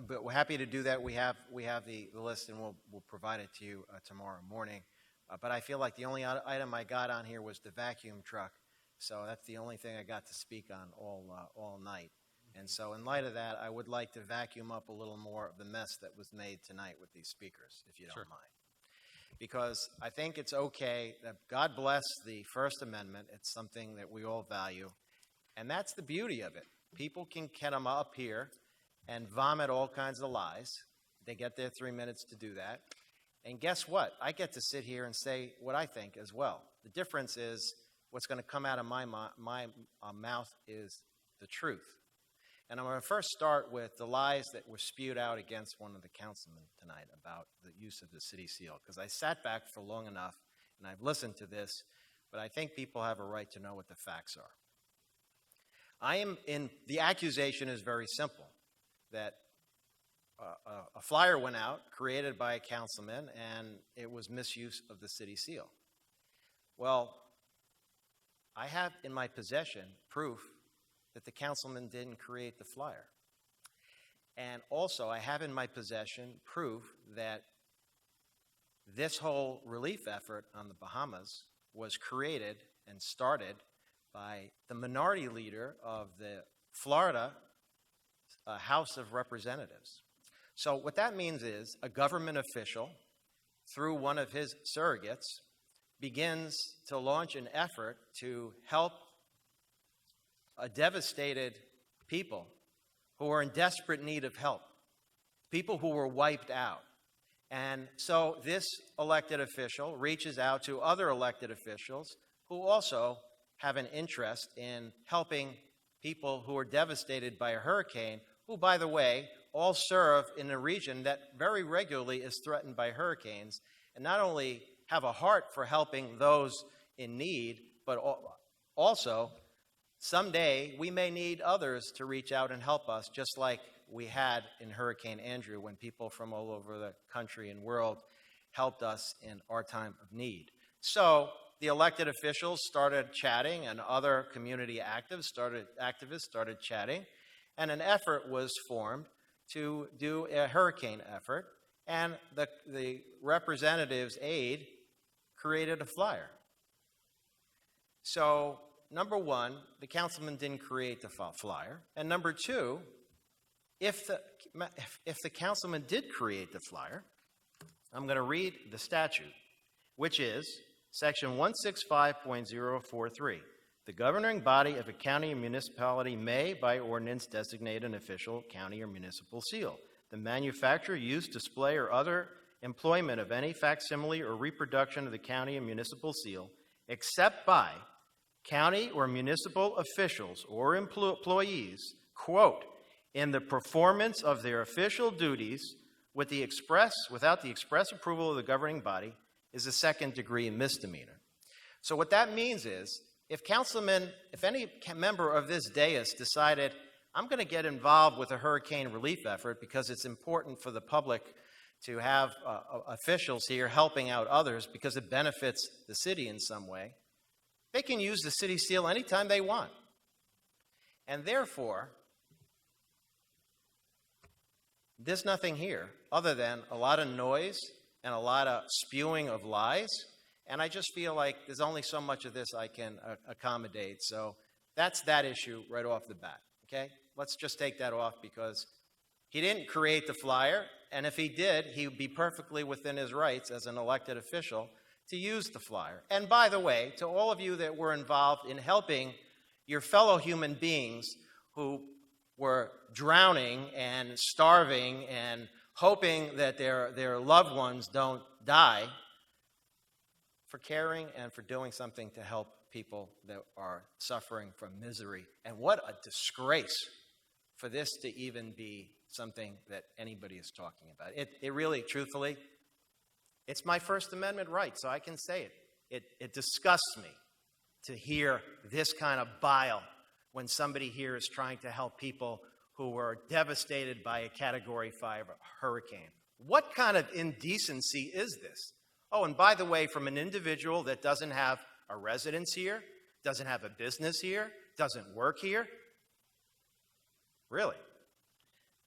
But we're happy to do that. We have the list, and we'll provide it to you tomorrow morning. But I feel like the only item I got on here was the vacuum truck. So that's the only thing I got to speak on all night. And so in light of that, I would like to vacuum up a little more of the mess that was made tonight with these speakers, if you don't mind. Because I think it's okay that God bless the First Amendment. It's something that we all value. And that's the beauty of it. People can come up here and vomit all kinds of lies. They get their 3 minutes to do that. And guess what? I get to sit here and say what I think as well. The difference is what's going to come out of my mouth is the truth. And I'm going to first start with the lies that were spewed out against one of the councilmen tonight about the use of the city seal. Because I sat back for long enough and I've listened to this, but I think people have a right to know what the facts are. The accusation is very simple, that a flyer went out created by a councilman and it was misuse of the city seal. Well, I have in my possession proof that the councilman didn't create the flyer. And also I have in my possession proof that this whole relief effort on the Bahamas was created and started by the minority leader of the Florida House of Representatives. So what that means is a government official, through one of his surrogates, begins to launch an effort to help a devastated people who are in desperate need of help, people who were wiped out. And so this elected official reaches out to other elected officials who also have an interest in helping people who are devastated by a hurricane, who, by the way, all serve in a region that very regularly is threatened by hurricanes, and not only have a heart for helping those in need, but also someday we may need others to reach out and help us, just like we had in Hurricane Andrew when people from all over the country and world helped us in our time of need. So the elected officials started chatting, and other community activists started chatting, and an effort was formed to do a hurricane effort, and the representative's aide created a flyer. So, number one, the councilman didn't create the flyer, and number two, if the councilman did create the flyer, I'm going to read the statute, which is Section 165.043. The governing body of a county or municipality may, by ordinance, designate an official county or municipal seal. The manufacture, use, display, or other employment of any facsimile or reproduction of the county or municipal seal, except by county or municipal officials or employees, quote, in the performance of their official duties without the express approval of the governing body, is a second-degree misdemeanor. So what that means is, if any member of this dais decided, I'm going to get involved with a hurricane relief effort because it's important for the public to have officials here helping out others because it benefits the city in some way, they can use the city seal anytime they want. And therefore, there's nothing here other than a lot of noise and a lot of spewing of lies. And I just feel like there's only so much of this I can accommodate. So that's that issue right off the bat, okay? Let's just take that off because he didn't create the flyer. And if he did, he would be perfectly within his rights as an elected official to use the flyer. And by the way, to all of you that were involved in helping your fellow human beings who were drowning and starving and hoping that their loved ones don't die, for caring and for doing something to help people that are suffering from misery. And what a disgrace for this to even be something that anybody is talking about. It really, truthfully, it's my First Amendment right, so I can say it. It disgusts me to hear this kind of bile when somebody here is trying to help people who were devastated by a Category 5 hurricane. What kind of indecency is this? Oh, and by the way, from an individual that doesn't have a residence here, doesn't have a business here, doesn't work here? Really?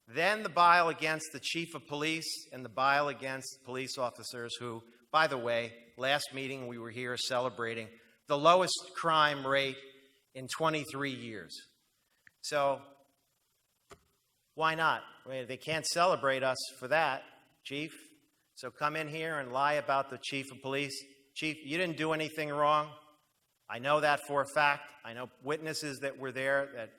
then the bile against the chief of police and the bile against police officers who, by the way, last meeting we were here celebrating the lowest crime rate in 23 years. So why not? They can't celebrate us for that, Chief. So come in here and lie about the chief of police. Chief, you didn't do anything wrong. I know that for a fact. I know witnesses that were there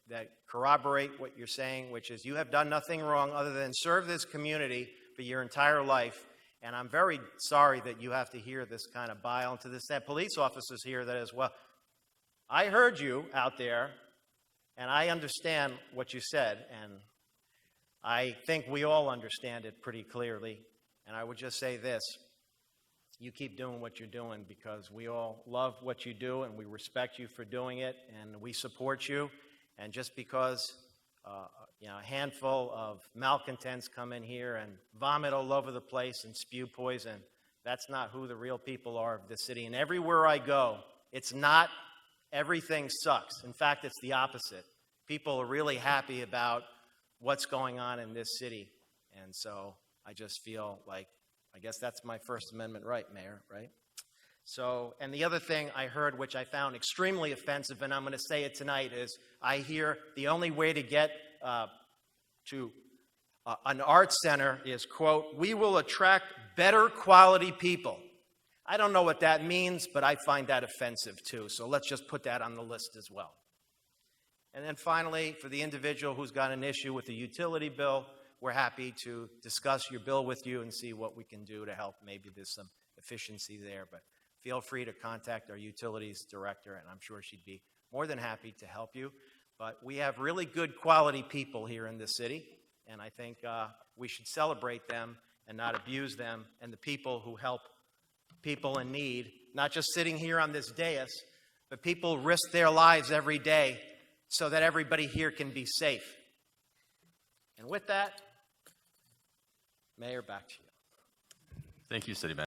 that corroborate what you're saying, which is you have done nothing wrong other than serve this community for your entire life. And I'm very sorry that you have to hear this kind of bile, and to this extent, police officers hear that as well. I heard you out there, and I understand what you said, and I think we all understand it pretty clearly. And I would just say this: you keep doing what you're doing, because we all love what you do and we respect you for doing it, and we support you. And just because a handful of malcontents come in here and vomit all over the place and spew poison, that's not who the real people are of this city. And everywhere I go, it's not everything sucks. In fact, it's the opposite. People are really happy about what's going on in this city. And so I just feel like, I guess that's my First Amendment right, Mayor, right? So, and the other thing I heard, which I found extremely offensive, and I'm going to say it tonight, is I hear the only way to get to an arts center is, quote, "we will attract better quality people." I don't know what that means, but I find that offensive too. So let's just put that on the list as well. And then finally, for the individual who's got an issue with the utility bill, we're happy to discuss your bill with you and see what we can do to help. Maybe there's some efficiency there, but feel free to contact our utilities director, and I'm sure she'd be more than happy to help you. But we have really good quality people here in this city, and I think we should celebrate them and not abuse them, and the people who help people in need, not just sitting here on this dais, but people risk their lives every day so that everybody here can be safe. And with that, Mayor, back to you. Thank you, City Manager.